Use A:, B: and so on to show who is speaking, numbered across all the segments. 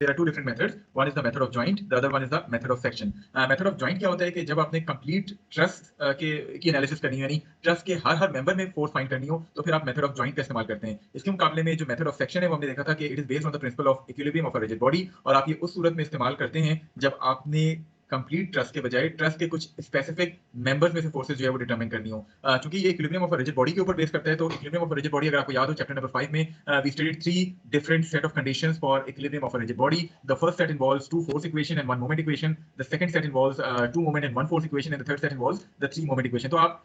A: there are two different methods. One is the method of joint, the other one is the method of section. Method of joint क्या होता है कि जब आपने complete trust की analysis करनी है, यानी ट्रस्ट के हर मेंबर में फोर्स फाइंड करनी हो, तो फिर आप मेथड ऑफ जॉइंट का इस्तेमाल करते हैं. इसके मुकाबले में जो मेथड ऑफ सेक्शन है वो हमने देखा था कि it is based on the principle of equilibrium of a rigid body, और आप ये उस सूरत में इस्तेमाल करते हैं जब आपने कंप्लीट ट्रस्ट के बजाय ट्रस्ट के कुछ स्पेसिफिक मेंबर्स में से फोर्सेस जो है वो डिटरमिन करनी हो. क्योंकि ये equilibrium of a rigid body के ऊपर बेस करता है, तो equilibrium of a rigid body अगर आपको याद हो चैप्टर नंबर 5 में we studied 3 different set of conditions for equilibrium of a rigid body. The first set involves two force equation and one moment equation. The second set involves two moment and one force equation, and the third set involves the three moment equation. तो आप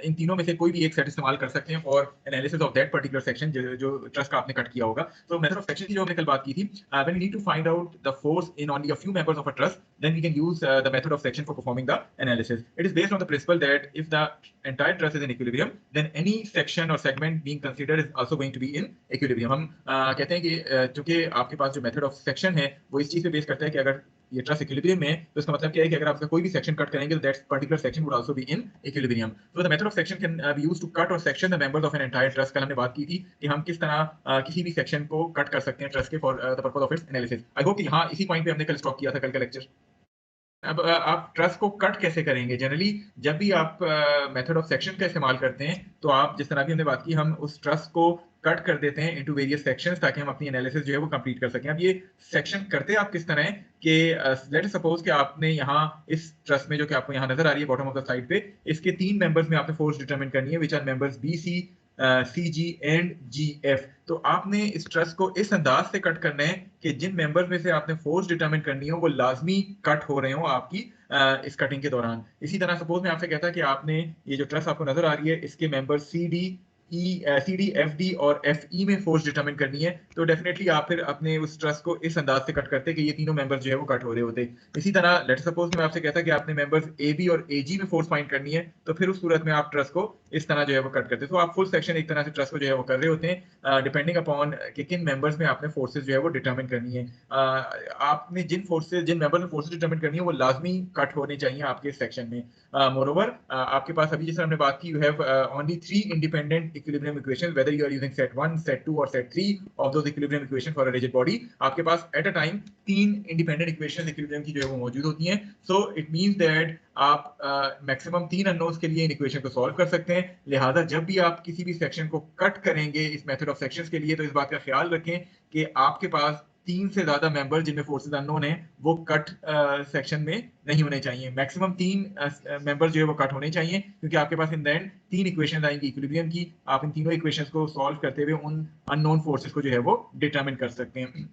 A: इन तीनों में से कोई भी एक set इस्तेमाल कर सकते हैं for analysis of that particular section जो ट्रस्ट का आपने कट किया होगा. तो मेथड ऑफ सेक्शन की जो हमने कल बात की थी, when we need to find out the force in only a few members of a trust, then we can use the method of section for performing the analysis. It is based on the principle that if the entire trust is in equilibrium, then any section or segment being considered is also going to be in equilibrium. हम कहते हैं कि चूंकि आपके पास जो method of section है वो इस चीज पे बेस करता है कि अगर ये ट्रस्ट इक्विलिब्रियम में, तो इसका मतलब क्या है कि अगर आपका कोई भी सेक्शन कट करेंगे तो that particular section would also be in equilibrium. So the method of section can be used to cut or section the members of an entire truss. कल हमने बात की थी कि हम किस तरह किसी भी सेक्शन को कट कर सकते हैं ट्रस्ट के for the purpose of its analysis. I hope कि यहाँ इसी पॉइंट पे हमने कल स्टॉप किया था, कल का लेक्चर. अब आप ट्रस्ट को कट कैसे करेंगे? जनरली जब भी आप मेथड ऑफ सेक्शन का इस्तेमाल करते हैं तो आप जिस तरह भी हमने बात की, हम उस ट्रस्ट को कट कर देते हैं इनटू वेरियस सेक्शंस ताकि हम अपनी एनालिसिस जो है वो कंप्लीट कर सकें. अब ये सेक्शन करते आप किस तरह कि लेट सपोज कि आपने यहाँ इस ट्रस्ट में जो कि आपको यहाँ नजर आ रही है बॉटम ऑफ द स्लाइड पे, इसके 3 मेंबर्स में आपने फोर्स डिटरमिन करनी है, which are members B C CG and GF. तो आपने इस ट्रस्ट को इस अंदाज से कट करना है कि जिन मेंबर्स में से आपने फोर्स डिटरमिन करनी हो वो लाजमी कट हो रहे हो आपकी इस कटिंग के दौरान. इसी तरह सपोज मैं आपसे कहता कि आपने ये जो ट्रस्ट आपको नजर आ रही है इसके मेंबर CD, FD और FE में फोर्स डिटरमिन करनी है, तो डेफिनेटली आप फिर अपने उस ट्रस्ट को इस अंदाज से कट करते कि ये तीनों मेंबर्स जो है वो कट हो रहे होते. इसी तरह लेट सपोज मैं आपसे कहता कि आपने मेंबर्स AB और AG में फोर्स फाइंड करनी है, तो फिर उस सूरत में आप ट्रस्ट को इस तरह जो है वो कट करते. तो आप फुल सेक्शन एक तरह से ट्रस्ट को जो है वो कर रहे होते हैं डिपेंडिंग अपॉन कि किन मेंबर्स में आपने फोर्सेस जो है वो डिटरमिन करनी है. आपने जिन मेंबर में फोर्सेस डिटरमिन करनी है वो लाजमी कट होने चाहिए आपके सेक्शन में. मोरओवर आपके पास अभी जैसे हमने बात की, you have only 3 independent equilibrium equations, whether you are using set 1, set 2 और set 3 of those equilibrium equation for a rigid body. आपके पास at a time 3 independent equations equilibrium की जो है वो मौजूद होती हैं. सो इट मींस दैट आप मैक्सिमम 3 अननोन्स के लिए इन इक्वेशन को सॉल्व कर सकते हैं. लिहाजा जब भी आप किसी भी सेक्शन को कट करेंगे इस मेथड ऑफ सेक्शंस के लिए, तो इस बात का ख्याल रखें कि आपके पास 3 से ज्यादा मेंबर जिनमें फोर्सेस अननोन है वो कट सेक्शन में नहीं होने चाहिए. मैक्सिमम 3 मेंबर जो है वो कट होने चाहिए, क्योंकि आपके पास इन द एंड 3 इक्वेशंस आएंगी इक्विलिब्रियम की. आप इन तीनों इक्वेशंस को सॉल्व करते हुए उन अननोन फोर्सेस को जो है वो डिटरमिन कर सकते हैं.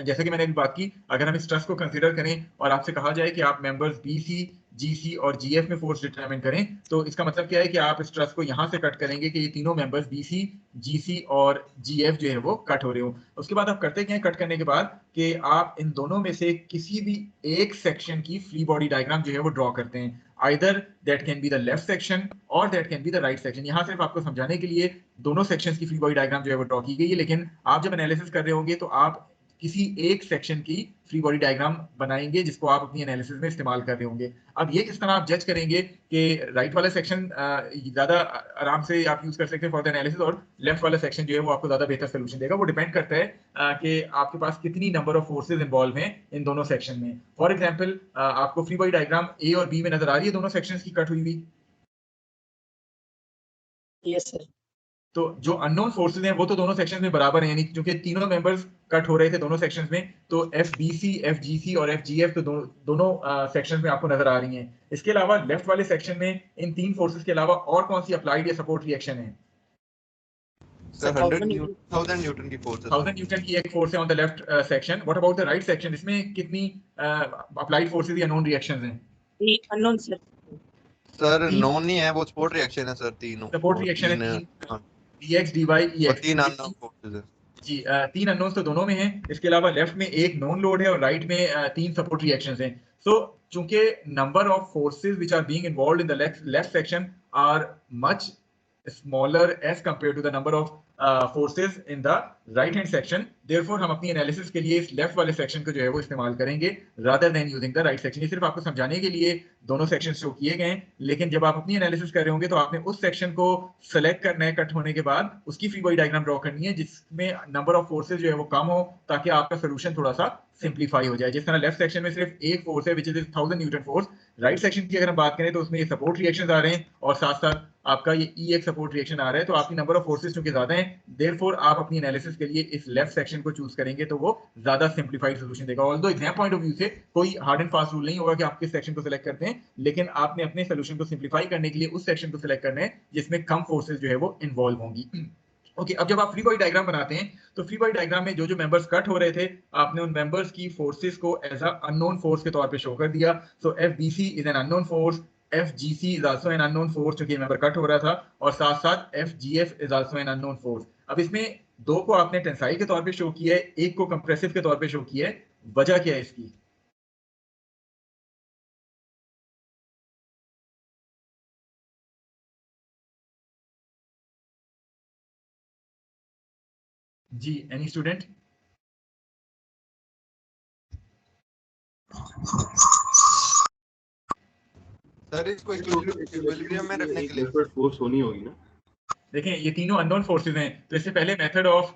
A: जैसे कि मैंने अभी बात की, अगर हम इस ट्रस्ट को कंसीडर करें और आपसे कहा जाए कि आप मेंबर्स BC, GC और GF में फोर्स डिटरमिन करें, तो इसका मतलब क्या है कि आप इस ट्रस्ट को यहां से कट करेंगे कि ये तीनों मेंबर्स BC, GC और GF जो है वो कट हो रहे हो. उसके बाद आप करते क्या हैं कट करने के बाद कि आप इन दोनों में से किसी भी एक सेक्शन की फ्री बॉडी डायग्राम जो है वो ड्रॉ करते हैं. Either that can be the left section or that can be the right section. यहाँ सिर्फ आपको समझाने के लिए दोनों सेक्शंस की फ्री बॉडी डायग्राम जो है वो ड्रॉ की गई है, लेकिन आप जब एनालिसिस कर रहे होंगे तो आप किसी एक सेक्शन की फ्री बॉडी डायग्राम बनाएंगे जिसको आप अपनी एनालिसिस में इस्तेमाल कर रहे होंगे. अब ये किस तरह आप जज करेंगे कि राइट वाला सेक्शन ज्यादा आराम से आप यूज कर सकते हैं फॉर द एनालिसिस और लेफ्ट वाला सेक्शन जो है वो आपको ज्यादा बेहतर सोल्यूशन देगा. वो डिपेंड करता है कि आपके पास कितनी नंबर ऑफ फोर्सेज इन्वॉल्व हैं इन दोनों सेक्शन में. फॉर एग्जाम्पल आपको फ्री बॉडी डायग्राम A और B में नजर आ रही है दोनों सेक्शंस की कट हुई हुई.
B: Yes sir.
A: तो जो अननोन फोर्सेस हैं वो तो दोनों सेक्शंस में बराबर हैं, यानी क्योंकि तीनों मेंबर्स कट हो रहे थे दोनों सेक्शंस में, तो FBC, FGC और FGF तो दोनों सेक्शंस में आपको नजर आ रही हैं. इसके अलावा लेफ्ट वाले सेक्शन में इन 3 फोर्सेस के अलावा और कौन सी अप्लाइड या सपोर्ट रिएक्शन है?
C: सर 1000 न्यूटन की फोर्स है.
A: 1000 न्यूटन की एक फोर्स है on the left section. What about the right section? इसमें कितनी अप्लाइड फोर्सेस या अननोन रिएक्शंस हैं?
B: Unknown sir.
C: सर नोन नहीं है, वो सपोर्ट रिएक्शन है सर. तीनों
A: सपोर्ट रिएक्शन है, dx dy ex.
C: 3 unknown forces है
A: जी. 3 अननोन्स तो दोनों में हैं. इसके अलावा लेफ्ट में एक नोन लोड है और राइट में 3 सपोर्ट रिएक्शंस हैं. सो चूंकि number of forces which are being involved in the left section are much smaller as compared to the number of forces in the right hand section, therefore हम अपनी analysis के लिए इस left वाले section को जो है वो इस्तेमाल करेंगे rather than using the right section. ये सिर्फ आपको समझाने के लिए दोनों सेक्शन शो किए गए हैं, लेकिन जब आप अपनी एनालिसिस कर रहे होंगे तो आपने उस सेक्शन को सेलेक्ट करना है कट होने के बाद, उसकी फ्री बॉडी डायग्राम ड्रॉ करनी है जिसमें नंबर ऑफ फोर्सेज जो है वो कम हो, ताकि आपका सोल्यूशन थोड़ा सा सिंप्लीफाई हो जाए। जिस तरह लेफ्ट सेक्शन में सिर्फ एक फोर्स है which is 1000 Newton force, right section की अगर हम बात करें तो उसमें ये सपोर्ट रिएक्शंस आ रहे हैं और साथ साथ आपका ये ई एक सपोर्ट रिएक्शन आ रहा है, तो आपकी नंबर ऑफ फोर्सेस चूंकि ज्यादा हैं, देयरफॉर आप अपनी एनालिसिस के लिए इस लेफ्ट सेक्शन को चूज करेंगे तो वो ज्यादा सिंप्लीफाइड सोल्यूशन देगा। Although exam point of view से कोई हार्ड एंड फास्ट रूल नहीं होगा कि आप किस सेक्शन को सिलेक्ट करते हैं, लेकिन आपने अपने सोल्यूशन को सिंप्लीफाई करने के लिए उस सेक्शन को सिलेक्ट करना है जिसमें कम फोर्सेज जो है वो इन्वॉल्व होंगी। ओके अब जब आप फ्री बॉडी डायग्राम बनाते हैं तो फ्री बॉडी डायग्राम में जो जो मेंबर्स कट हो रहे थे, आपने उन मेंबर्स की फोर्सेस को एज अ अननोन फोर्स के तौर पे शो कर दिया। सो FBC is an unknown force, FGC is also an unknown force क्योंकि मेंबर कट हो रहा था, और साथ साथ FGF is also an unknown force. अब इसमें दो को आपने टेंसाइल के तौर पे शो किया है, एक को कंप्रेसिव के तौर पे शो किया है। वजह क्या है इसकी? जी एनी स्टूडेंट?
C: सर इसको इक्विलिब्रियम में रखने के लिए
D: फोर्स होनी होगी ना।
A: देखें ये तीनों अननोन फोर्सेस हैं, तो इससे पहले मेथड ऑफ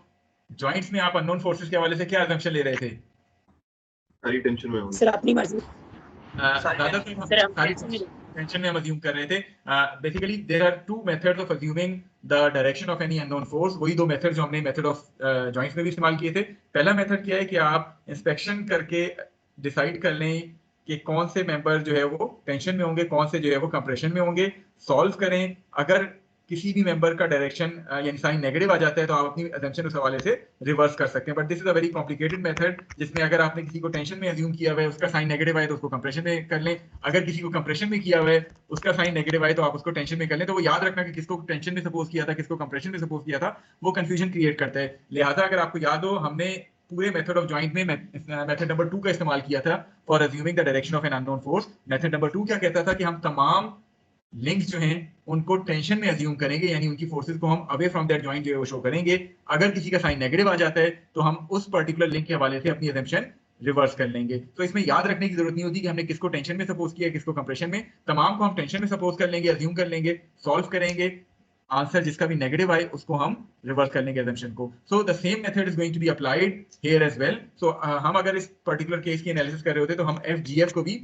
A: जॉइंट्स में आप अननोन फोर्सेस के हवाले से क्या असम्पशन ले रहे थे?
D: सारी टेंशन में होंगी।
B: सर अपनी मर्जी।
A: सारी टेंशन में हम अज्यूम कर रहे थे। Basically there are two methods of assuming the direction of any unknown force. वही दो मेथड्स जो हमने मेथड ऑफ जॉइंट्स में भी इस्तेमाल किए थे। पहला मेथड क्या है कि आप इंस्पेक्शन करके डिसाइड कर लें कि कौन से मेंबर जो है वो टेंशन में होंगे, कौन से जो है वो कंप्रेशन में होंगे, सॉल्व करें। अगर किसी भी मेंबर का डायरेक्शन यानी साइन नेगेटिव आ जाता है तो आप अपनी अजम्पशन उस हवाले से रिवर्स कर सकते हैं। But this is a very complicated method, जिसमें अगर आपने किसी को टेंशन में अज्यूम किया हुआ है, उसका साइन नेगेटिव आए तो उसको कंप्रेशन में कर लें, अगर किसी को कंप्रेशन में किया हुआ है उसका साइन नेगेटिव आए तो आप उसको टेंशन में कर लें। तो वो याद रखना कि किसको टेंशन में सपोज किया था, किसको कंप्रेशन में सपोज किया था, वो कंफ्यूजन क्रिएट करता है। लिहाजा अगर आपको याद हो, हमने पूरे मेथड ऑफ जॉइंट में मेथड नंबर 2 का इस्तेमाल किया था for assuming the direction of an unknown force. Method number 2 क्या कहता था कि हम तमाम लिंक्स जो हैं उनको टेंशन में अज्यूम करेंगे, यानी उनकी फोर्सेस को हम अवे फ्रॉम दैट जॉइंट जो है वो शो करेंगे। अगर किसी का साइन नेगेटिव आ जाता है तो हम उस पर्टिकुलर लिंक के हवाले से अपनी अजम्पशन रिवर्स कर लेंगे। तो इसमें याद रखने की जरूरत नहीं होती कि हमने किसको टेंशन में सपोज किया, किसको कंप्रेशन में। तमाम को हम टेंशन में सपोज कर लेंगे, अज्यूम कर लेंगे, सॉल्व करेंगे, आंसर जिसका भी नेगेटिव आए उसको हम रिवर्स कर लेंगे अजम्पशन को। So the same method is going to be applied here as well. सो हम अगर इस पर्टिकुलर केस की एनालिसिस कर रहे होते तो हम FGF को भी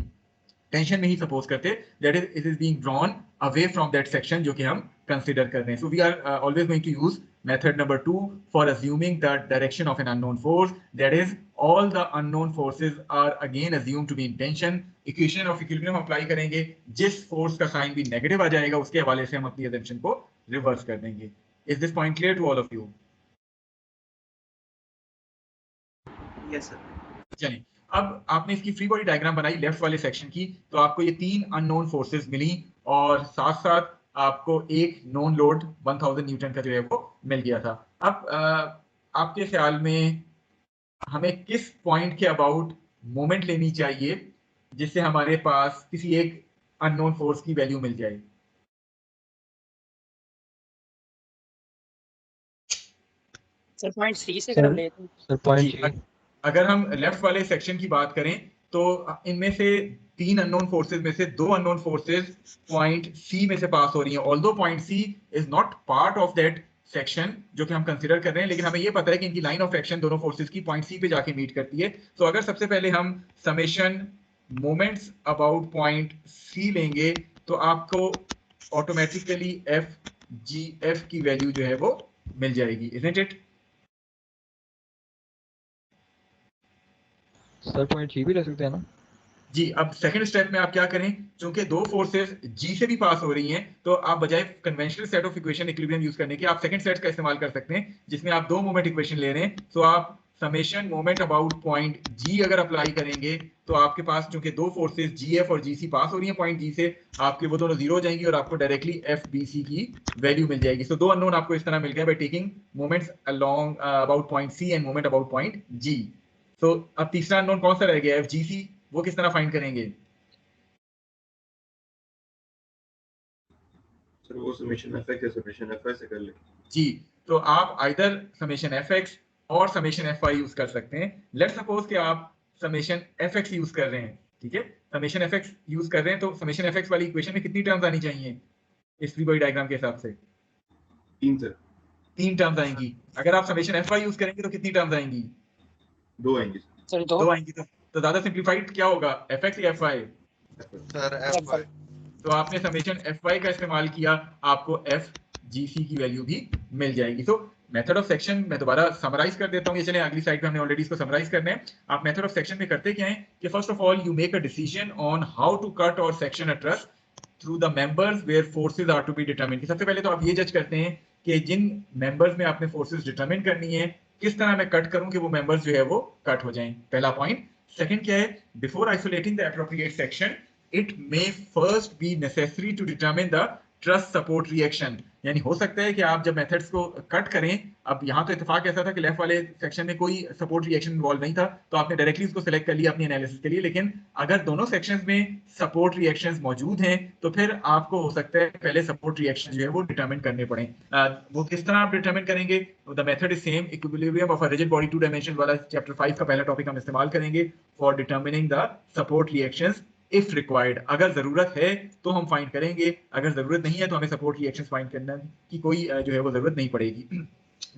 A: टेंशन में ही सपोज करते, that is it is being drawn away from that section जो कि हम कंसीडर कर रहे हैं। So we are always going to use method number 2 for assuming the direction of an unknown force, that is all the unknown forces are again assumed to be in tension। Equation of equilibrium apply करेंगे, जिस force का sign भी negative आ जाएगा उसके हवाले से हम अपनी अजम्पशन को रिवर्स कर देंगे। Is this point clear to all of you?
E: Yes sir.
A: चलिए अब आपने इसकी फ्री बॉडी डायग्राम बनाई लेफ्ट वाले सेक्शन की, तो आपको ये तीन अननोन फोर्सेस मिली और साथ साथ आपको एक नोन लोड 1000 न्यूटन का जो है वो मिल गया था। अब आपके ख्याल में हमें किस पॉइंट के अबाउट मोमेंट लेनी चाहिए जिससे हमारे पास किसी एक अननोन फोर्स की वैल्यू मिल जाए?
B: सर पॉइंट 3 से अगर हम लेते हैं
E: सर पॉइंट
A: जी, अगर हम लेफ्ट वाले सेक्शन की बात करें तो इनमें से तीन अननोन फोर्सेस में से दो अननोन फोर्सेस पॉइंट सी में से पास हो रही हैं। Although point C is not part of that section जो कि हम कंसीडर कर रहे हैं, लेकिन हमें ये पता है कि इनकी लाइन ऑफ एक्शन दोनों फोर्सेस की पॉइंट सी पे जाके मीट करती है। तो अगर सबसे पहले हम summation moments about point C लेंगे तो आपको ऑटोमेटिकली FGF की वैल्यू जो है वो मिल जाएगी, इजंट इट?
E: सर पॉइंट जी भी ले सकते हैं ना?
A: जी, अब सेकंड स्टेप में आप क्या करें, चूंकि दो फोर्सेस जी से भी पास हो रही हैं तो आप बजाय conventional set of equation equilibrium use करने के आप सेकंड सेट का इस्तेमाल कर सकते हैं जिसमें आप दो मोमेंट इक्वेशन ले रहे हैं। तो आप समेशन मोमेंट अबाउट पॉइंट जी अगर अप्लाई करेंगे तो आपके पास चूंकि दो फोर्सेस GF और GC पास हो रही हैं पॉइंट जी से, आपके वो दोनों जीरो हो जाएंगी और आपको डायरेक्टली FBC की वैल्यू मिल जाएगी। सो दो अननोन आपको इस तरह मिल गया by taking moments along about point C and moment about point G. तो अब तीसरा अननोन कौन सा रह गया? FGC। वो किस तरह फाइंड करेंगे?
D: सर वो समेशन fx या समेशन fy से कर ले।
A: जी, तो आप आइदर समेशन fx और समेशन एफ वाई यूज कर सकते हैं। लेट सपोज कि आप समेशन एफ एक्स यूज कर रहे हैं, ठीक है, समेशन एफ एक्स यूज कर रहे हैं, तो समेशन एफ एक्स वाली इक्वेशन में कितनी टर्म्स आनी चाहिए इस फ्री बॉडी डायग्राम के हिसाब से?
D: 3 सर,
A: 3 टर्म्स आएंगी। अगर आप समेशन एफ वाई यूज करेंगे तो कितनी टर्म्स आएंगी?
D: 2 आएंगे
B: सर
A: 2 आएंगी। तो ज्यादा सिंप्लीफाइड क्या होगा, एफ एक्स या एफ वाई?
C: सर FY
A: तो आपने समेशन एफ वाई का इस्तेमाल किया, आपको एफ जी सी की वैल्यू भी मिल जाएगी। तो मेथड ऑफ सेक्शन मैं दोबारा समराइज कर देता हूँ, ये चले अगली स्लाइड पे हमने ऑलरेडी इसको समराइज करना है। आप मेथड ऑफ सेक्शन में करते क्या है कि first of all you make a decision on how to cut or section a truss through the members where forces are to be determined. सबसे पहले तो आप ये जज करते हैं कि जिन मेंबर्स में आपने फोर्सेस डिटरमिन करनी है, किस तरह मैं कट करूं कि वो मेंबर्स जो है वो कट हो जाएं, पहला पॉइंट। सेकंड क्या है, before isolating the appropriate section it may first be necessary to determine the trust support reaction। यानी हो सकता है कि आप जब मेथड्स को कट करें, अब यहाँ तो इत्तेफाक ऐसा था कि लेफ्ट वाले सेक्शन में कोई सपोर्ट रिएक्शन इन्वॉल्व नहीं था, तो आपने डायरेक्टली उसको सिलेक्ट कर लिया अपनी एनालिसिस के लिए। लेकिन अगर दोनों सेक्शंस में सपोर्ट रिएक्शंस मौजूद हैं तो फिर आपको हो सकता है पहले सपोर्ट रिएक्शन जो है वो डिटरमिन करने पड़े। वो किस तरह आप डिटरमिन करेंगे? The method is same, equilibrium of a rigid body 2 dimension वाला चैप्टर 5 का पहला टॉपिक हम इस्तेमाल करेंगे for determining the support reactions if required. अगर जरूरत है तो हम फाइंड करेंगे, अगर जरूरत नहीं है तो हमें सपोर्ट रिएक्शंस फाइंड करने की कोई जो है वो जरूरत नहीं पड़ेगी।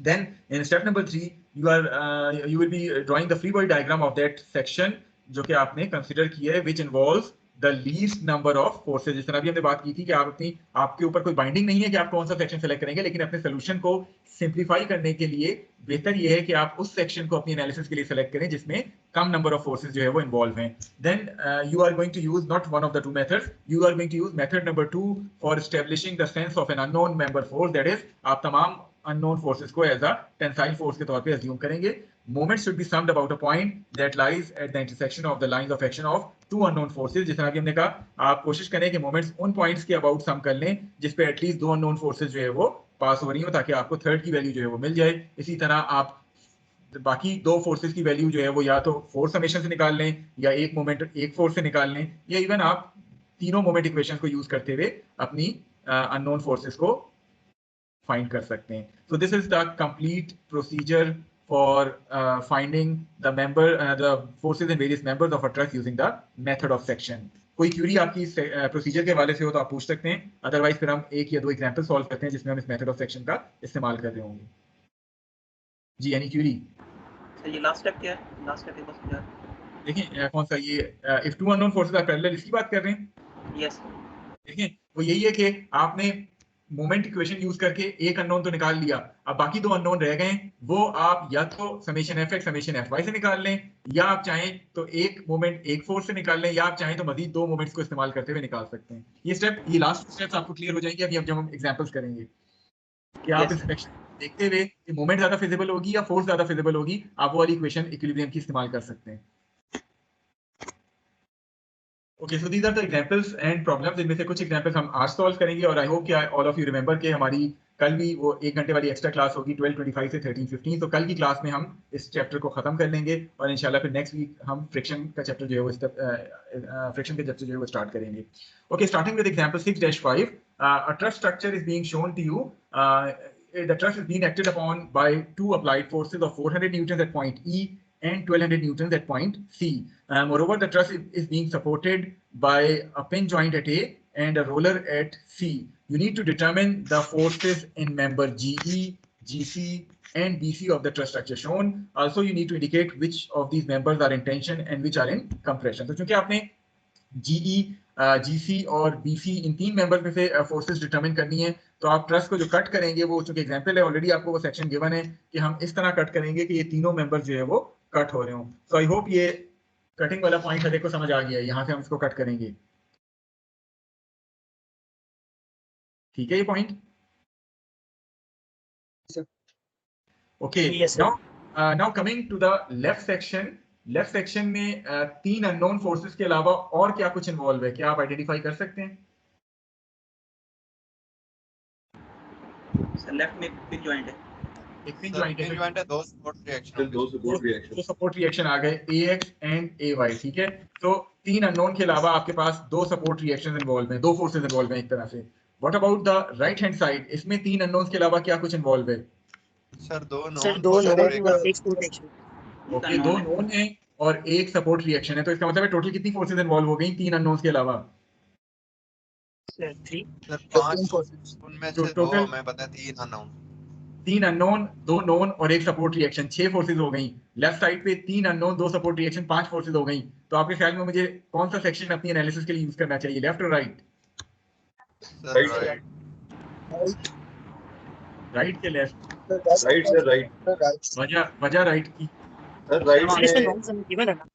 A: Then in step number 3 you will be drawing the free body diagram of that section जो कि आपने कंसीडर किया है, which involves the least number of forces। जिस तरह भी हमने बात की थी कि आपके ऊपर कोई बाइंडिंग नहीं है कि आप कौन सा सेक्शन सेलेक्ट करेंगे, लेकिन अपने सोल्यूशन को सिंप्लीफाई करने के लिए बेहतर ये है कि आप उस सेक्शन को अपनी एनालिसिस के लिए सेलेक्ट करें जिसमें कम नंबर ऑफ फोर्सेस जो है वो इन्वॉल्व हैं। Then you are going to use not one of the two methods, you are going to use method number 2 for establishing the sense of an unknown member force. That is आप तमाम unknown forces को as a tensile force के तौर पे assume करेंगे। Moments should be summed about a point that lies at the intersection of the lines of action of two unknown forces। जिस तरह की हमने कहा, आप कोशिश करें कि मोमेंट्स उन पॉइंट्स के अबाउट सम कर लें जिस पे एटलीस्ट 2 अननोन फोर्सेस जो है वो पास हो रही हो, ताकि आपको थर्ड की वैल्यू जो है वो मिल जाए। इसी तरह आप बाकी 2 फोर्सेस की वैल्यू जो है वो या तो फोर्स समेशन से निकाल लें, या एक मोमेंट एक फोर्स से निकाल लें, या इवन आप तीनों मोमेंट इक्वेशन को यूज करते हुए अपनी अननोन फोर्सेस को फाइंड कर सकते हैं। So this is the complete procedure for finding the forces and various members of a trust using the method of section। कोई क्यूरी आपकी प्रोसीजर के हवाले से हो तो आप पूछ सकते हैं, अदरवाइज फिर हम एक या दो एग्जांपल सॉल्व करते हैं जिसमें हम इस मेथड ऑफ सेक्शन का इस्तेमाल कर रहे होंगे। जी एनी क्यूरी?
F: सर ये लास्ट स्टेप क्या है? लास्ट स्टेप एक बार समझा।
A: देखिए कौन सा ये if two unknown forces are parallel, इसकी बात कर रहे हैं?
F: यस।
A: देखिए वो यही है कि आपने मोमेंट इक्वेशन यूज करके एक अननोन तो निकाल लिया, अब बाकी 2 अननोन रह गए, वो आप या तो summation F X summation F Y से निकाल लें, या आप चाहें तो एक मोमेंट एक फोर्स से निकाल लें, या आप चाहें तो मजीद 2 मोमेंट्स को इस्तेमाल करते हुए निकाल सकते हैं। ये लास्ट स्टेप्स आपको क्लियर हो जाएंगे अभी जब हम एग्जांपल्स करेंगे कि आप इस सेक्शन देखते हुए कि मोमेंट ज्यादा फिजिबल होगी या फोर्स ज्यादा फिजिबल होगी, आप वो वाली इक्वेशन इक्विलिब्रियम की इस्तेमाल कर सकते हैं। Okay, so these are the examples and problems। इनमें से कुछ एग्जांपल्स हम आज सॉल्व करेंगे, और आई होप कि ऑल ऑफ यू रिमेंबर कि हमारी कल भी वो 1 घंटे वाली एक्स्ट्रा क्लास होगी 12:25 से 13:15। तो कल की क्लास में हम इस चैप्टर को खत्म कर लेंगे, और इंशाल्लाह फिर नेक्स्ट वीक हम फ्रिक्शन का चैप्टर जो है वो फ्रिक्शन के चैप्टर जो है वो स्टार्ट करेंगे। Okay, starting with example 6-5, a trust structure is being shown to you। The trust is being acted upon by 2 applied forces of 400 newtons at point E and 1200 newtons at point C। Moreover, the truss is being supported by a pin joint at A and a roller at C। You need to determine the forces in member GE, GC and BC of the truss structure shown। Also, you need to indicate which of these members are in tension and which are in compression। तो चूंकि आपने GE, GC और BC इन 3 members में से forces determine करनी है, तो आप ट्रस को जो कट करेंगे वो चूंकि एग्जांपल है ऑलरेडी आपको वो सेक्शन गिवन है कि हम इस तरह कट करेंगे कि ये तीनों मेंबर्स जो है वो कट हो रहे हो। सो आई होप ये कटिंग वाला पॉइंट हर एक को समझ आ गया है, यहाँ से हम इसको कट करेंगे, ठीक है ये point? Okay, now coming to the left section. Left section में 3 अननोन फोर्सेस के अलावा और क्या कुछ इन्वॉल्व है, क्या आप आइडेंटिफाई कर सकते हैं?
F: सर लेफ्ट में पिन जॉइंट है,
C: एक पिन जॉइंट है, 2 सपोर्ट रिएक्शन,
D: 2
A: सपोर्ट रिएक्शन आ गए AX एंड AY, ठीक है। तो 3 अननोन के अलावा आपके पास 2 सपोर्ट रिएक्शंस इन्वॉल्व हैं, 2 फोर्सेस इन्वॉल्व हैं एक तरह से। What about the right hand side, इसमें 3 अननोन्स के अलावा क्या कुछ इन्वॉल्व है?
C: सर दो
B: सर
C: नॉन
B: 2
C: और
B: नोन
C: एक
B: और 1 सपोर्ट एक्शन।
A: ओके, 2 नोन है और 1 सपोर्ट रिएक्शन है, तो इसका मतलब है टोटल कितनी फोर्सेज इन्वॉल्व हो गई 3 अननोन्स के अलावा?
B: सर 3
C: सर 5 उनमें
A: तो
C: से 2
A: टोटल
C: हमें पता है, 3 अननोन।
A: 3 अननोन, 2 नोन और 1 सपोर्ट रिएक्शन, 6 फोर्सेज हो गई। लेफ्ट साइड पे 3 अननोन, 2 सपोर्ट रिएक्शन, 5 फोर्सेज हो गई। तो आपके ख्याल में मुझे कौन सा सेक्शन अपनी एनालिसिस के लिए यूज करना चाहिए, लेफ्ट और right?
C: Sir
D: Right, sir.
C: Right.
A: Right के लेफ्ट?
D: Right, sir, right.
A: वजह राइट की?
D: Sir, right
B: सर इसमें
D: में
B: नॉन सब गिवन है ना।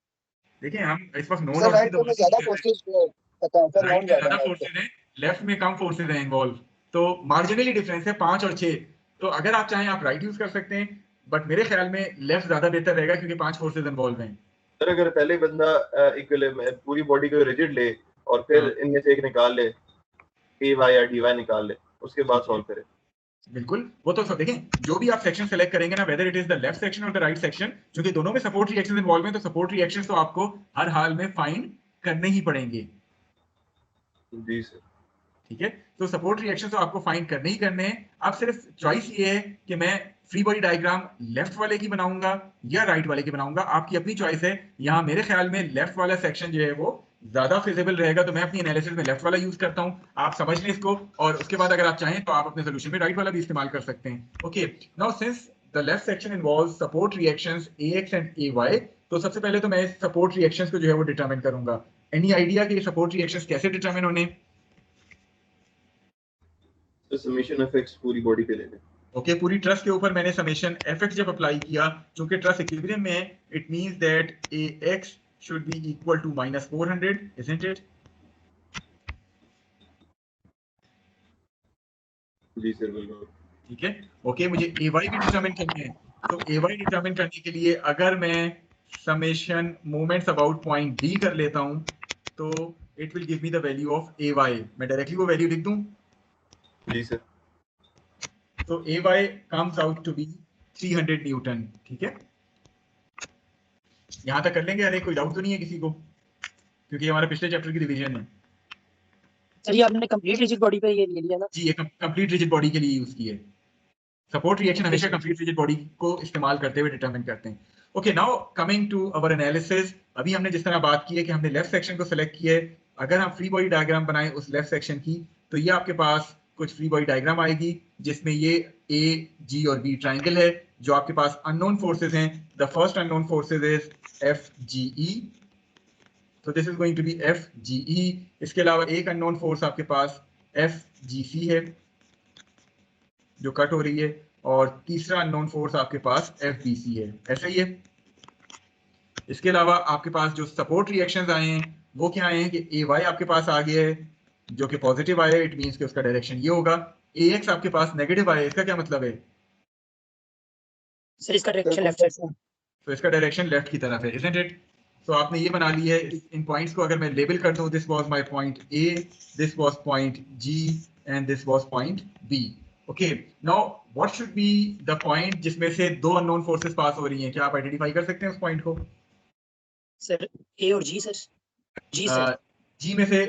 A: देखिए हम इस वक्त नोन
G: सर
A: और
G: राइट में ज्यादा फोर्सेस पता है सर,
A: राइट
G: नॉन
A: में
G: ज्यादा
A: ज्यादा
G: है।
A: फोर्सेज हैं, लेफ्ट में कम फोर्सेज हैं इन्वॉल्व, तो मार्जिनली डिफरेंस है 5 और 6। तो अगर आप चाहें आप राइट यूज कर सकते हैं, बट मेरे ख्याल में लेफ्ट ज्यादा बेहतर रहेगा क्योंकि 5 फोर्सेज इन्वॉल्व हैं।
D: सर अगर पहले बंदा इक्विलिब्रियम पूरी बॉडी को रिजिड ले और फिर
A: हाँ।
D: इनमें से एक निकाल ले, ए वाई या डी वाई निकाल ले, उसके बाद सॉल्व करे।
A: बिल्कुल, वो तो सब देखें, जो भी आप सेक्शन सेलेक्ट करेंगे ना, whether it is the left section और द राइट सेक्शन, क्योंकि दोनों में सपोर्ट रिएक्शंस इन्वॉल्व हैं, तो सपोर्ट रिएक्शंस तो आपको हर हाल में फाइंड करने ही पड़ेंगे।
D: जी सर।
A: ठीक है, तो सपोर्ट रिएक्शन तो आपको फाइंड करने ही करने हैं। अब सिर्फ चॉइस ये है कि मैं फ्री बॉडी डायग्राम लेफ्ट वाले की बनाऊंगा या राइट वाले की बनाऊंगा, आपकी अपनी चॉइस है। यहाँ मेरे ख्याल में लेफ्ट वाला सेक्शन जो है वो ज्यादा फिजिबल रहेगा, तो मैं अपनी एनालिसिस में लेफ्ट वाला यूज करता हूँ। आप समझ लें इसको, और उसके बाद अगर आप चाहें तो आप अपने सोल्यूशन में राइट वाला भी इस्तेमाल कर सकते हैं। Okay, now since the left section involves support reactions AX and AY, तो सबसे पहले तो मैं सपोर्ट रिएक्शंस को जो है वो डिटरमिन करूंगा। एनी आइडिया कि सपोर्ट रिएक्शंस कैसे डिटरमिन होने?
D: तो समेशन इफेक्ट्स पूरी बॉडी पे लेने।
A: ओके, पूरी ट्रस के ऊपर मैंने समेशन एफएक्स जब अप्लाई किया, चूंकि ट्रस इक्विलिब्रियम में है, it means that AX should be equal to -400, isn't it?
D: जी सर बिल्कुल।
A: ठीक है, ओके, मुझे AY भी डिटरमिन करनी है। तो AY डिटरमिन करने के लिए अगर मैं summation moments about point B कर लेता हूं, तो it will give me the value of AY। मैं डायरेक्टली वो वैल्यू लिख दूं,
D: जी सर।
A: तो AY comes out to be 300 Newton. ठीक है, यहां तक कर लेंगे? अरे कोई डाउट तो नहीं है किसी को, क्योंकि हमारे पिछले चैप्टर की रिवीजन है।
B: सर ये आपने कंप्लीट रिजिड बॉडी पे ये ले लिया ना।
A: जी, ये कंप्लीट रिजिड बॉडी के लिए यूज की है। सपोर्ट रिएक्शन हमेशा कंप्लीट रिजिड बॉडी को इस्तेमाल करते हुए डिटरमिन करते हैं। Okay, now coming to our analysis. अभी हमने जिस तरह बात की है कि हमने लेफ्ट सेक्शन को सिलेक्ट किया है, अगर हम फ्री बॉडी डायग्राम बनाएं उस लेफ्ट सेक्शन की, तो ये आपके पास कुछ फ्री बॉडी डायग्राम आएगी जिसमें ये A, G और B ट्राइंगल है। जो आपके पास अननोन फोर्सेज हैं, the first unknown forces is FGE, तो this is going to be FGE। इसके अलावा एक अननोन फोर्स आपके पास FGC है जो कट हो रही है, और तीसरा अननोन फोर्स आपके पास FBC है। ऐसा ही है। इसके अलावा आपके पास जो सपोर्ट रिएक्शंस आए हैं वो क्या आए हैं कि AY आपके पास आ गया है जो कि पॉजिटिव आया है, इट मींस कि उसका डायरेक्शन ये होगा। AX आपके पास नेगेटिव आया है, इसका क्या मतलब है?
B: सर इसका डायरेक्शन लेफ्ट साइड।
A: तो इसका डायरेक्शन लेफ्ट की तरफ है, isn't it? तो आपने ये बना ली है। इन पॉइंट्स को अगर मैं लेबल कर दूं, this was my point A, this was point G and this was point B। Okay, now what should be the point जिसमें से दो अननोन फोर्सेस पास हो रही हैं? क्या आप आइडेंटिफाई कर सकते हैं उस पॉइंट को?
B: सर A और G sir. G sir.
A: G में से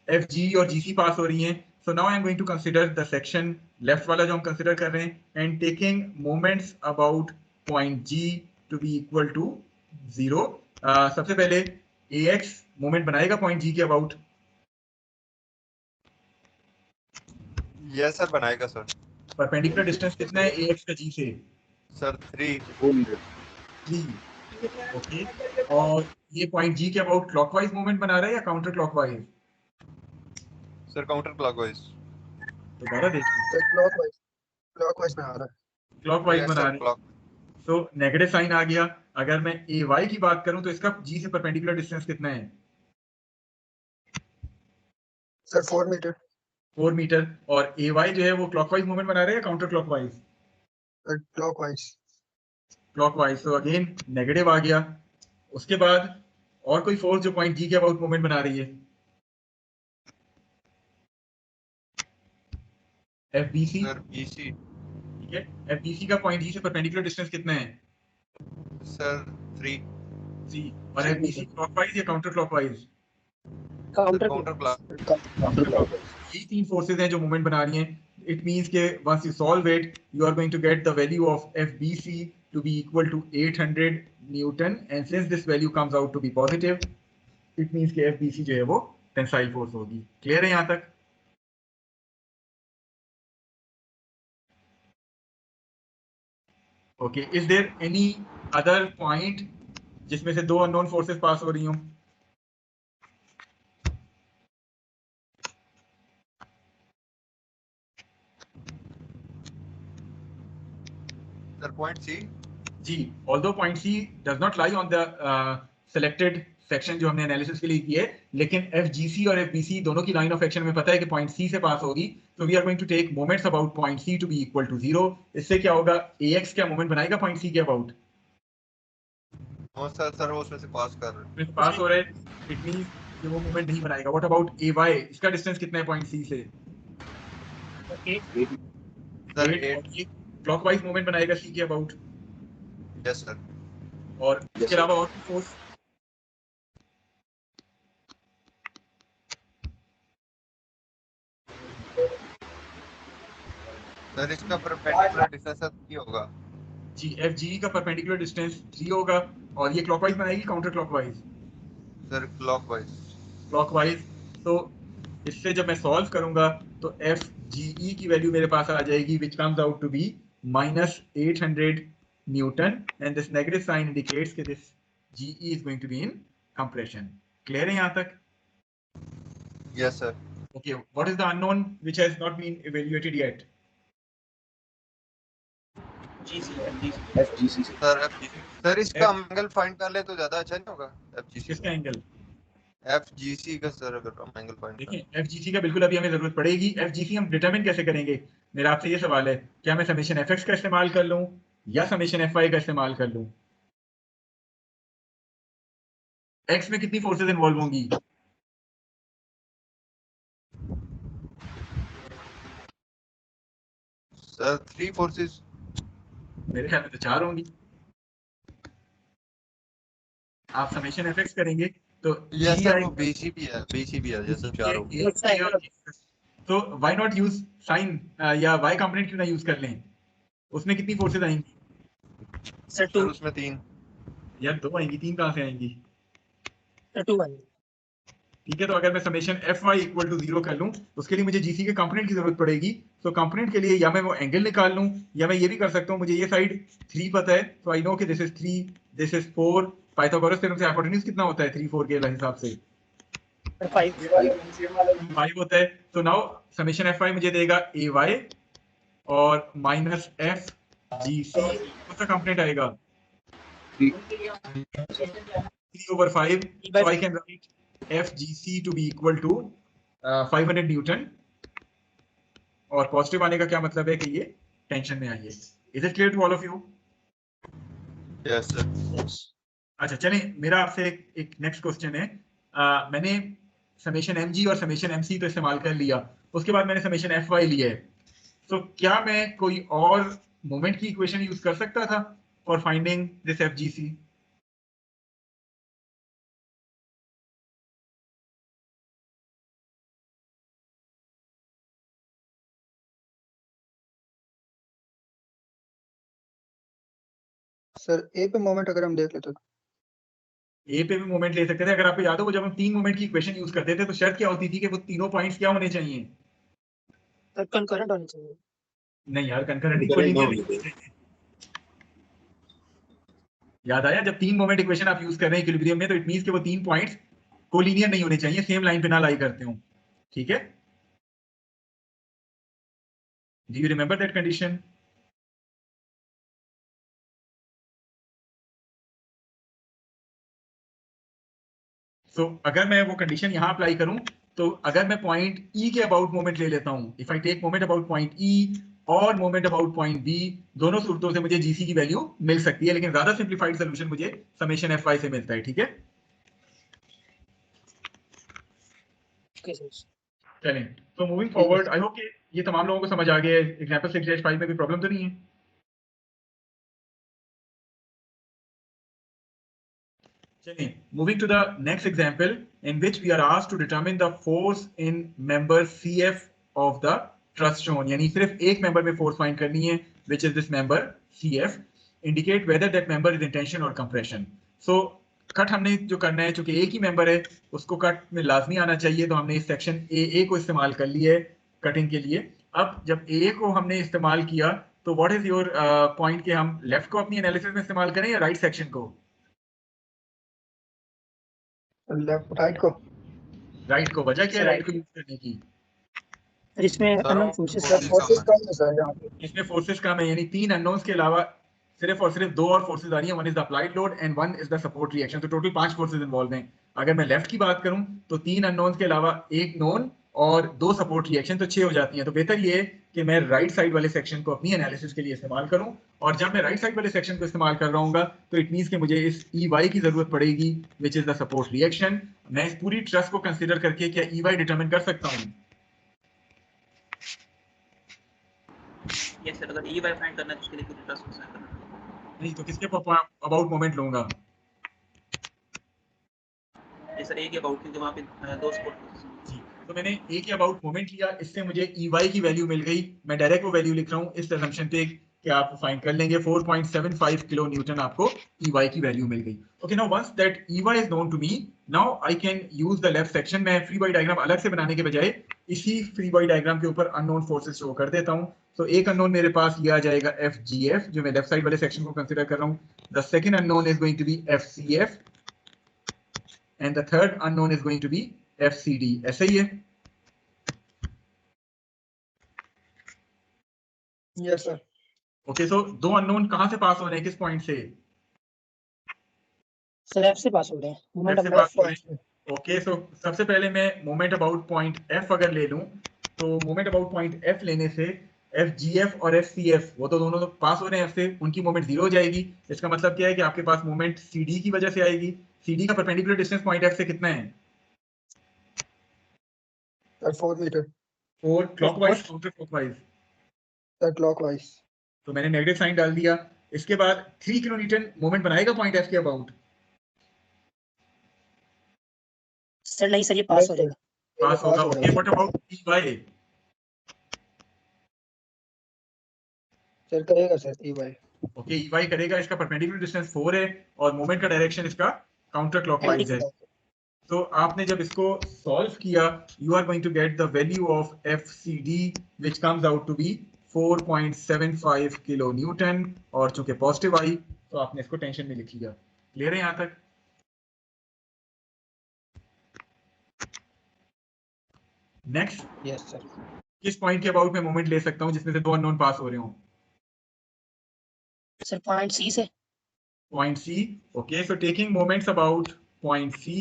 A: FG और GC पास हो रही हैं। So now I am going to consider the section left वाला जो हम कंसीडर कर रहे हैं, and taking moments about point G to be equal to 0। सबसे पहले AX मोमेंट बनाएगा पॉइंट G के अबाउट।
C: यस सर बनाएगा सर।
A: परपेंडिकुलर डिस्टेंस कितना है AX का G से?
C: सर 3।
A: 3। ओके, और ये पॉइंट G के अबाउट क्लॉकवाइज मूवमेंट बना रहा है या counter clockwise?
C: Sir counter clockwise.
A: दोबारा देखिए,
G: क्लॉकवाइज में आ रहा है।
A: क्लॉकवाइज
C: यस
A: बना
C: सर
A: रहे हैं।
C: क्लॉक।
A: तो नेगेटिव साइन आ गया। अगर मैं AY की बात करूं तो इसका G से परपेंडिकुलर डिस्टेंस कितना है?
G: Sir 4 metre.
A: 4 मीटर। और AY जो है वो क्लॉकवाइज मूवमेंट बना रहा है या काउंटर क्लॉकवाइज?
G: क्लॉकवाइज।
A: क्लॉकवाइज, तो अगेन नेगेटिव आ गया। उसके बाद और कोई फोर्स जो पॉइंट G के अबाउट मूवमेंट बना रही है? FBC।
C: Sir BC।
A: ठीक है, FBC का पॉइंट G से परपेंडिकुलर डिस्टेंस कितना है?
C: सर 3।
A: जी। और FBC क्लॉकवाइज या counter clockwise?
B: Counter
C: counter clock.
A: यही तीन फोर्सेज हैं जो मूवमेंट बना रही हैं। it means that once you solve it, you are going to get the value of FBC to be equal to 800 Newton, and since this value comes out to be positive, it means कि FBC जो है वो tensile force होगी. Clear है यहाँ तक? Okay, is there any other point जिसमें से दो अननोन फोर्सेस पास हो रही हों?
C: Sir, point C.
A: Ji, although point C does not lie on the selected section जो हमने एनालिसिस के लिए की है, लेकिन FGC और FBC दोनों की लाइन ऑफ एक्शन में पता है कि पॉइंट C से पास होगी, तो we are going to take moments about point C to be equal to 0. इससे क्या होगा? AX क्या मोमेंट बनाएगा पॉइंट C के अबाउट?
C: हाँ सर वो उसमें से पास कर रहे हैं.
A: पास हो रहे हैं, इट मींस कि वो मोमेंट नहीं बनाएगा. What about AY? इसका डिस्टेंस कितना है पॉइंट C से?
C: सर 8.
A: क्लॉकवाइज मोमेंट बनाएगा C के अबाउट.
C: Yes sir.
A: और इसके अलावा और फोर्स
C: सर इसका परपेंडिकुलर डिस्टेंस क्या होगा?
A: जी, FGE का परपेंडिकुलर डिस्टेंस 3 होगा. और ये क्लॉकवाइज बनाएगी counter clockwise?
C: Sir clockwise.
A: Clockwise. तो इससे जब मैं सॉल्व करूंगा तो FGE की वैल्यू मेरे पास आ जाएगी which comes out to be -800 Newton, and this negative sign indicates that this GE is going to be in compression. Clear है यहाँ तक?
C: Yes sir.
A: Okay, what is the unknown which has not been evaluated yet?
F: FGC.
C: Sir इसका angle find कर ले तो ज्यादा अच्छा नहीं होगा? FGC
A: किसका एंगल?
C: FGC का सर अगर हम एंगल फाइंड करें.
A: देखिए, FGC का बिल्कुल अभी हमें जरूरत पड़ेगी. FGC हम डिटरमिन कैसे करेंगे? मेरा आपसे ये सवाल है, क्या मैं समेशन FX का इस्तेमाल कर लूं या समेशन FY का इस्तेमाल कर लूं? X में कितनी फोर्सेस इन्वॉल्व होंगी?
C: Sir 3 forces.
A: मेरे ख्याल में तो 4 होंगी. आप समेशन FX करेंगे तो
C: यस सर वो BC भी है जैसे 4 होंगे.
A: तो व्हाई नॉट यूज साइन या y कंपोनेंट क्यों ना यूज कर लें? उसमें कितनी फोर्सेस आएंगी?
F: सर
C: सर उसमें 3.
A: यार 2 आएंगी, 3 कहां से आएंगी?
B: 2 आएंगे.
A: ठीक है, तो अगर मैं समेशन FY इक्वल टू 0 कर लूं, उसके लिए मुझे GC के कंपोनेंट की जरूरत पड़ेगी. तो कंपोनेंट के लिए या मैं वो एंगल निकाल लूं या मैं ये भी कर सकता हूं, मुझे ये साइड 3 पता है, तो आई नो कि this is 3, this is 4. Pythagoras theorem से हाइपोटेन्यूज कितना होता है 3 4 के हिसाब से? 5 होता है. तो नाउ समेशन FY मुझे देगा AY और माइनस FGC. कौन सा कंपोनेंट आएगा? 3/5. So I can write FGC to be equal to 500 Newton. और पॉजिटिव आने का क्या मतलब है कि ये टेंशन में आई है. Is it clear to all of you?
C: Yes sir.
A: अच्छा, चलें, मेरा आपसे एक नेक्स्ट क्वेश्चन है. मैंने समेशन MG और समेशन MC तो इस्तेमाल कर लिया, उसके बाद मैंने समेशन FY लिया है. तो क्या मैं कोई और मोमेंट की इक्वेशन यूज कर सकता था for finding this FGC?
G: Sir A पे मोमेंट अगर हम देख लेते तो
A: ए पे भी मोमेंट ले सकते थे. अगर आपको याद हो, जब हम 3 मोमेंट की इक्वेशन यूज करते थे तो शर्त क्या होती थी कि वो तीनों पॉइंट्स क्या होने चाहिए?
B: सर कंकरेंट होने चाहिए.
A: नहीं यार, कंकरेंट इक्विलिनियर नहीं होने चाहिए. याद आया? जब 3 मोमेंट इक्वेशन आप यूज कर रहे हैं इक्विलिब्रियम में, तो इट मींस कि वो 3 पॉइंट्स कोलिनियर नहीं होने चाहिए, सेम लाइन पे ना लाई करते हो. ठीक है? Do you remember that condition? So, अगर मैं वो कंडीशन यहाँ अप्लाई करूं, तो अगर मैं पॉइंट E के अबाउट मोमेंट ले लेता हूं, if I take moment about point E और मोमेंट अबाउट पॉइंट B, दोनों सूरतों से मुझे GC की वैल्यू मिल सकती है, लेकिन ज्यादा सिंप्लीफाइड सोल्यूशन मुझे समेशन FY से मिलता है. ठीक है? चलें, तो मूविंग फॉरवर्ड, आई होप कि ये तमाम लोगों को समझ आ गया है. एग्जांपल 6-5 में भी प्रॉब्लम तो नहीं है? Moving to the next example, in which we are asked to determine the force in member CF of the trust shown, यानी सिर्फ एक मेंबर में फोर्स फाइंड करनी है, which is this member CF, indicate whether that member is in tension और compression. So cut हमने जो करना है, चूंकि एक ही मेंबर है उसको कट में लाजमी आना चाहिए, तो हमने इस सेक्शन AA को इस्तेमाल कर लिया है कटिंग के लिए। अब जब AA को हमने इस्तेमाल किया तो व्हाट इज योर पॉइंट कि हम लेफ्ट को अपनी एनालिसिस में इस्तेमाल करें या राइट सेक्शन को?
G: लेफ्ट राइट को।
A: राइट को। वजह क्या है राइट को यूज करने की?
B: इसमें
C: सर,
B: अननोन फोर्सेस
C: वो
G: फोर्सेस कम है सर यहाँ पे।
A: इसमें फोर्सेस कम है, यानी 3 अननोन्स के अलावा सिर्फ और सिर्फ 2 और फोर्सेस आ रही हैं, one is the applied load and one is the support reaction. तो टोटल 5 फोर्सेस इन्वॉल्व हैं। अगर मैं लेफ्ट की बात करूं तो 3 अननोन्स के अलावा 1 नोन और 2 सपोर्ट रिएक्शन, तो 6 हो जाती हैं। तो बेहतर ये है कि मैं राइट साइड वाले सेक्शन को अपनी एनालिसिस के लिए इस्तेमाल करूं, और जब मैं राइट साइड वाले सेक्शन को इस्तेमाल कर रहा हूँ तो इट मीन्स कि मुझे इस EY की जरूरत पड़ेगी, which is the support reaction. मैं इस पूरी ट्रस्ट को कंसिडर करके क्या EY डिटरमिन कर सकता हूँ?
F: यस सर, अगर EY फाइंड करना है तो उसके लिए पूरी ट्रस्ट को साइन करना है।
A: नहीं तो किसके अबाउट मोमेंट लूंगा?
F: ये सर एक ही अबाउट, क्योंकि वहाँ पे 2 सपोर्ट फोर्सेस
A: जी, तो मैंने ए के अबाउट मोमेंट लिया, इससे मुझे EY की वैल्यू मिल गई। मैं डायरेक्ट वो वैल्यू लिख रहा हूँ इस असम्पशन पे कि आप फाइंड कर लेंगे 4.75 किलो न्यूटन आपको EY की वैल्यू मिल गई। Okay, now once that EY is known to me, now I can use the left section. मैं फ्री बॉडी डायग्राम अलग से बनाने के बजाय इसी फ्री बॉडी डायग्राम के ऊपर अननोन फोर्सेस शो कर देता हूँ। तो एक अननोन मेरे पास ये आ जाएगा FGF, जो मैं लेफ्ट साइड वाले सेक्शन को कंसीडर कर रहा हूँ। The second unknown is going to be FCF and the third unknown is going to be FCD। ऐसा ही है?
G: Yes sir.
A: ओके, सो 2 अननोन कहां से पास हो रहे हैं, किस पॉइंट से?
B: सर F से पास हो रहे हैं, मोमेंट
A: F से
B: ऑफ
A: पास हो रहे हैं। ओके, सो सबसे पहले मैं मोमेंट अबाउट पॉइंट F अगर ले लूं, तो मोमेंट अबाउट पॉइंट F लेने से FGF और FCF वो तो दोनों पास हो रहे हैं F से, उनकी मोमेंट 0 हो जाएगी। इसका मतलब क्या है कि आपके पास मोमेंट CD की वजह से आएगी। CD का परपेंडिकुलर डिस्टेंस पॉइंट F से कितना है?
G: Sir 4 metre.
A: 4 clockwise counter clockwise?
G: Sir clockwise.
A: तो मैंने नेगेटिव साइन डाल दिया। इसके बाद 3 किलो न्यूटन मोमेंट बनाएगा पॉइंट F के अबाउट?
B: सर नहीं सर, ये पास हो जाएगा।
A: पास होगा। Okay, what about EY?
G: Sir करेगा सर EY।
A: ओके, EY करेगा। इसका परपेंडिकुलर डिस्टेंस 4 है और मोमेंट का डायरेक्शन इसका काउंटर क्लॉकवाइज है। तो आपने जब इसको सॉल्व किया, you are going to get the value of FCD which comes out to be 4.75 kilo newton, और चूंकि पॉजिटिव आई तो आपने इसको टेंशन में लिख लिया। क्लियर है यहां तक? Next,
G: yes sir.
A: किस पॉइंट के अबाउट में मोमेंट ले सकता हूं जिसमें से 2 अननोन पास हो रहे हो?
B: सर पॉइंट C से।
A: Point C. Okay, so taking moments about point C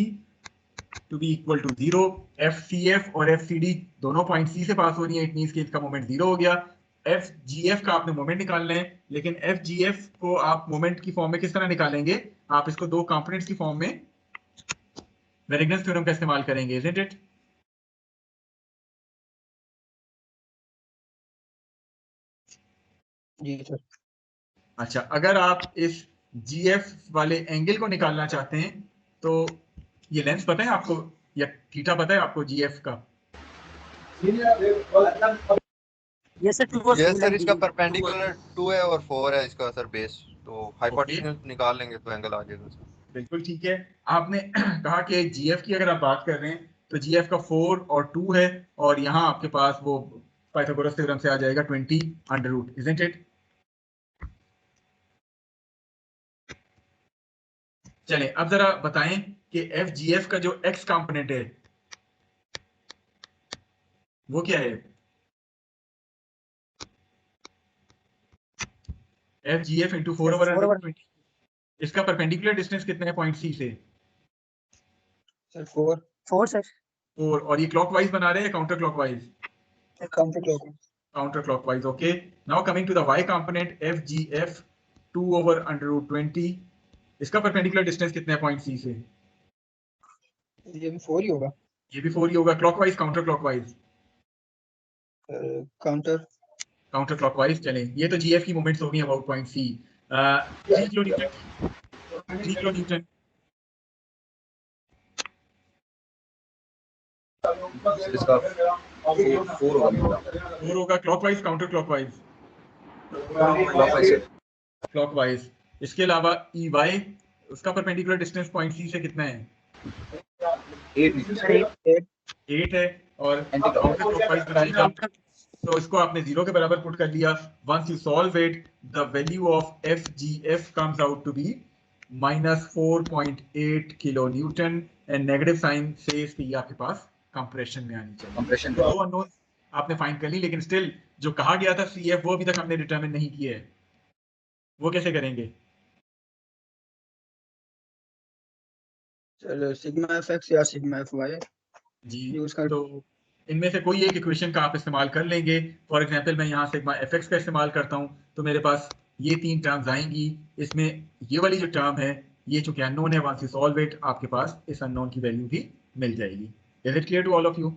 A: to be equal to 0, FCF और FCD दोनों point C से पास हो रही है, इट मींस कि इसका मोमेंट 0 हो गया। FGF का आपने मोमेंट निकालना है, लेकिन FGF को आप मोमेंट की फॉर्म में किस तरह निकालेंगे? आप इसको 2 कंपोनेंट्स की फॉर्म में वेरिगन्स थ्योरम का इस्तेमाल करेंगे, isn't it?
G: जी सर।
A: अच्छा, अगर आप इस GF वाले एंगल को निकालना चाहते हैं तो ये लेंस पता है आपको या थीटा पता है आपको GF का?
B: यस सर,
C: ये सर इसका परपेंडिकुलर 2 है और 4 है इसका सर बेस, तो हाइपोटेन्यूज निकाल लेंगे तो एंगल आ जाएगा सर।
A: बिल्कुल ठीक है। आपने कहा कि GF की अगर आप बात कर रहे हैं तो GF का 4 और 2 है, और यहाँ आपके पास वो पाइथागोरस थ्योरम से आ जाएगा 20 अंडर रूट, इजंट इट? चलें, अब जरा बताएं कि FGF का जो x कंपोनेंट है वो क्या है? FGF into 4 over under root 20। इसका परपेंडिकुलर डिस्टेंस कितना है पॉइंट C से?
G: सर 4।
B: 4 सर।
A: 4। और ये क्लॉकवाइज बना रहे हैं counter clockwise?
G: Counter clockwise.
A: Counter clockwise. Okay, now coming to the y component FGF 2 over under root 20। इसका परपेंडिकुलर डिस्टेंस कितना है पॉइंट C से?
G: ये भी 4 ही होगा।
A: ये भी 4 ही होगा। Clockwise counter clockwise?
G: Counter.
A: Counter clockwise. चलें, ये तो GF की मोमेंट्स होगी about point C। 3 kilo Newton 3 kilo Newton
C: इसका
H: 4 होगा।
A: 4 होगा क्लॉकवाइज काउंटर क्लॉकवाइज? क्लॉकवाइज। इसके अलावा ई वाई उसका परपेंडिकुलर डिस्टेंस पॉइंट सी से कितना है? 8 है। और काउंटर क्लॉकवाइज बनाएगा तो इसको आपने 0 के बराबर पुट कर लिया। Once you solve it the value of F G F comes out to be -4.8 kilo newton and negative sign says कि ये आपके पास कंप्रेशन में आनी चाहिए।
H: कंप्रेशन
A: दो अननोन आपने फाइंड कर ली, लेकिन स्टिल जो कहा गया था सी एफ वो अभी तक हमने डिटरमिन नहीं किया है। वो कैसे करेंगे?
G: चलो सिग्मा एफ एक्स या सिग्मा एफ वाई
A: जी
G: यूज कर।
A: तो इनमें से कोई एक इक्वेशन का आप इस्तेमाल कर लेंगे। फॉर एग्जांपल मैं यहाँ सिग्मा एफ एक्स का इस्तेमाल करता हूँ तो मेरे पास ये 3 टर्म्स आएंगी। इसमें ये वाली जो टर्म है ये चूंकि अननोन है, वंस यू सॉल्व इट आपके पास इस अननोन की वैल्यू भी मिल जाएगी। Is it clear to all of you?